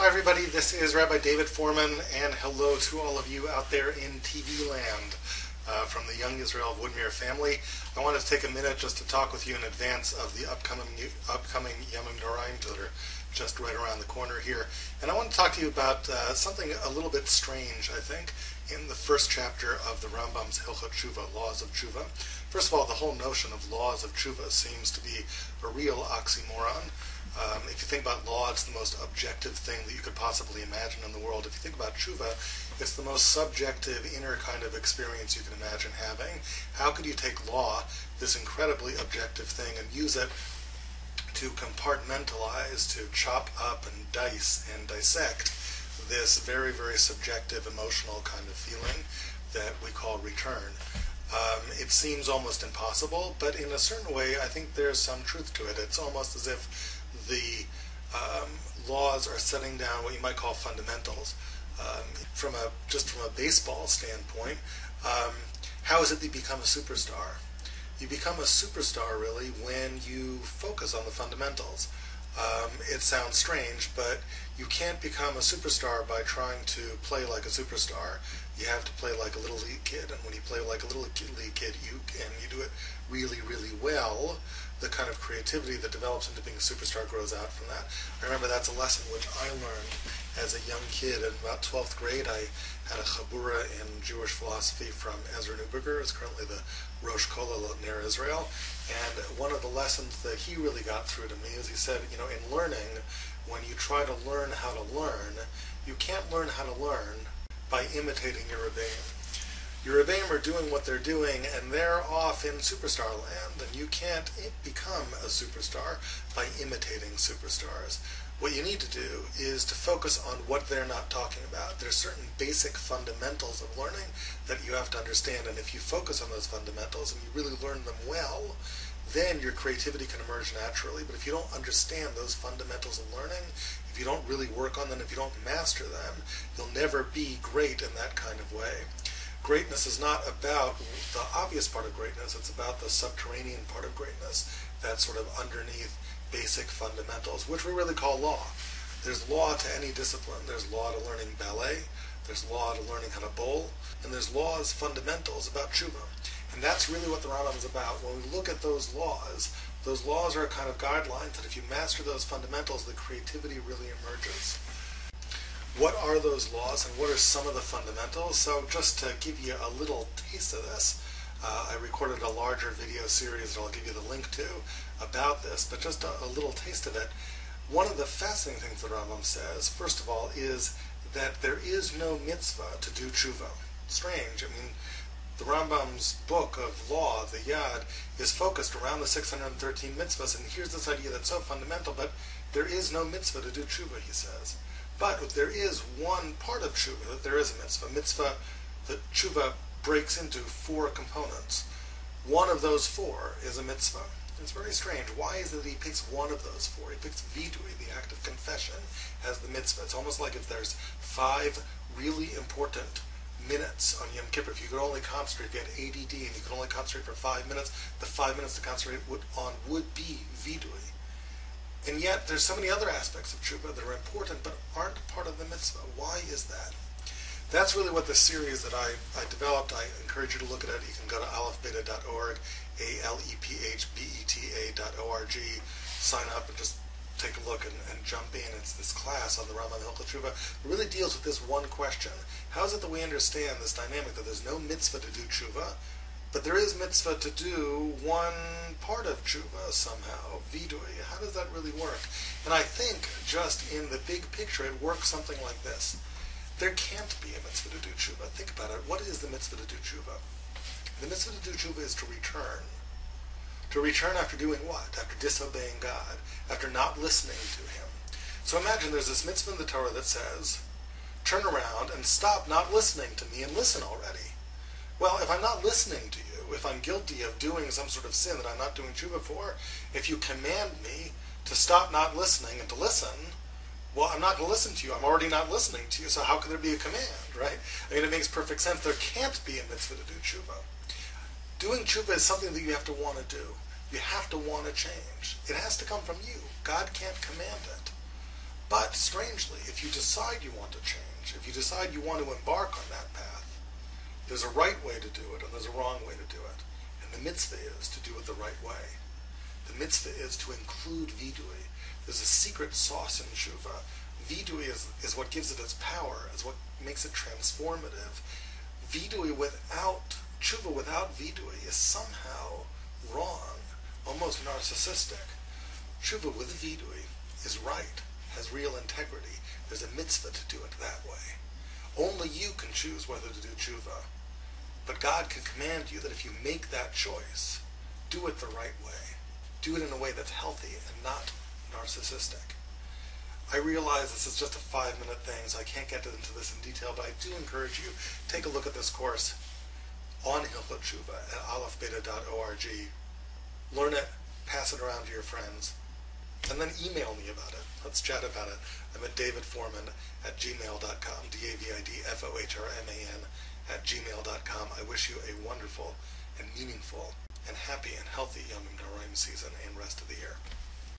Hi everybody, this is Rabbi David Fohrman, and hello to all of you out there in TV land from the Young Israel of Woodmere family. I wanted to take a minute just to talk with you in advance of the upcoming Yemim Noraim that are just right around the corner here. And I want to talk to you about something a little bit strange, I think, in the first chapter of the Rambam's Hilchot Teshuva, Laws of Teshuva. First of all, the whole notion of laws of Teshuva seems to be a real oxymoron. If you think about law, it's the most objective thing that you could possibly imagine in the world. If you think about teshuva, it's the most subjective, inner kind of experience you can imagine having. How could you take law, this incredibly objective thing, and use it to compartmentalize, to chop up and dice and dissect this very, very subjective, emotional kind of feeling that we call return? It seems almost impossible, but in a certain way, I think there's some truth to it. It's almost as if the laws are setting down what you might call fundamentals. From a baseball standpoint, how is it that you become a superstar? You become a superstar, really, when you focus on the fundamentals. It sounds strange, but you can't become a superstar by trying to play like a superstar. You have to play like a little league kid, and when you play like a little league kid, you do it really, really well, the kind of creativity that develops into being a superstar grows out from that. I remember that's a lesson which I learned as a young kid. In about 12th grade, I had a chabura in Jewish philosophy from Ezra Neuberger, who's currently the Rosh Kollel near Israel. And one of the lessons that he really got through to me is he said, in learning, when you try to learn how to learn, you can't learn how to learn by imitating your rebbeim. Your rebbeim are doing what they're doing, and they're off in superstar land, and you can't become a superstar by imitating superstars. What you need to do is to focus on what they're not talking about. There's certain basic fundamentals of learning that you have to understand, and if you focus on those fundamentals and you really learn them well, then your creativity can emerge naturally. But if you don't understand those fundamentals of learning, if you don't really work on them, if you don't master them, you'll never be great in that kind of way. Greatness is not about the obvious part of greatness, it's about the subterranean part of greatness, that sort of underneath basic fundamentals, which we really call law. There's law to any discipline. There's law to learning ballet, there's law to learning how to bowl, and there's laws, fundamentals about teshuva. And that's really what the Rambam is about. When we look at those laws are a kind of guidelines that if you master those fundamentals, the creativity really emerges. What are those laws and what are some of the fundamentals? So just to give you a little taste of this, I recorded a larger video series that I'll give you the link to about this, but just a little taste of it. One of the fascinating things the Rambam says, first of all, is that there is no mitzvah to do teshuva. Strange. The Rambam's book of law, the Yad, is focused around the 613 mitzvahs, and here's this idea that's so fundamental, but there is no mitzvah to do teshuva, he says. But there is one part of teshuva that there is a mitzvah. The teshuva breaks into 4 components. One of those 4 is a mitzvah. It's very strange. Why is it that he picks one of those 4? He picks vidui, the act of confession, as the mitzvah. It's almost like if there's 5 really important minutes on Yom Kippur, if you could only concentrate, if you had ADD and you could only concentrate for 5 minutes, the 5 minutes to concentrate on would be vidui. And yet, there's so many other aspects of teshuva that are important but aren't part of the mitzvah. Why is that? That's really what the series that I developed. I encourage you to look at it. You can go to alepbeta.org, alepbeta.org, sign up and just take a look and jump in. It's this class on the Rambam Hilchot Teshuva. It really deals with this one question. How is it that we understand this dynamic that there's no mitzvah to do teshuva, but there is mitzvah to do one part of teshuva somehow, vidui? How does that really work? And I think just in the big picture it works something like this. There can't be a mitzvah to do teshuva. Think about it. What is the mitzvah to do teshuva? The mitzvah to do teshuva is to return. To return after doing what? After disobeying God. After not listening to Him. So imagine there's this mitzvah in the Torah that says, turn around and stop not listening to me and listen already. Well, if I'm not listening to you, if I'm guilty of doing some sort of sin that I'm not doing teshuva for, if you command me to stop not listening and to listen, well, I'm not going to listen to you. I'm already not listening to you, so how can there be a command, right? It makes perfect sense. There can't be a mitzvah to do teshuva. Doing teshuva is something that you have to want to do. You have to want to change. It has to come from you. God can't command it. But strangely, if you decide you want to change, if you decide you want to embark on that path, there's a right way to do it and there's a wrong way to do it. And the mitzvah is to do it the right way. The mitzvah is to include vidui. There's a secret sauce in teshuva. Vidui is what gives it its power, is what makes it transformative. Vidui without, teshuva without vidui is somehow wrong, almost narcissistic. Teshuva with vidui is right, has real integrity. There's a mitzvah to do it that way. Only you can choose whether to do teshuva. But God can command you that if you make that choice, do it the right way. Do it in a way that's healthy and not narcissistic. I realize this is just a 5-minute thing, so I can't get into this in detail, but I do encourage you, take a look at this course on Hilchot Teshuva at aleph-beta.org. Learn it, pass it around to your friends, and then email me about it. Let's chat about it. I'm at davidfohrman at gmail.com, DAVIDFOHRMAN at gmail.com. I wish you a wonderful and meaningful and happy and healthy Yom Noraim season and rest of the year.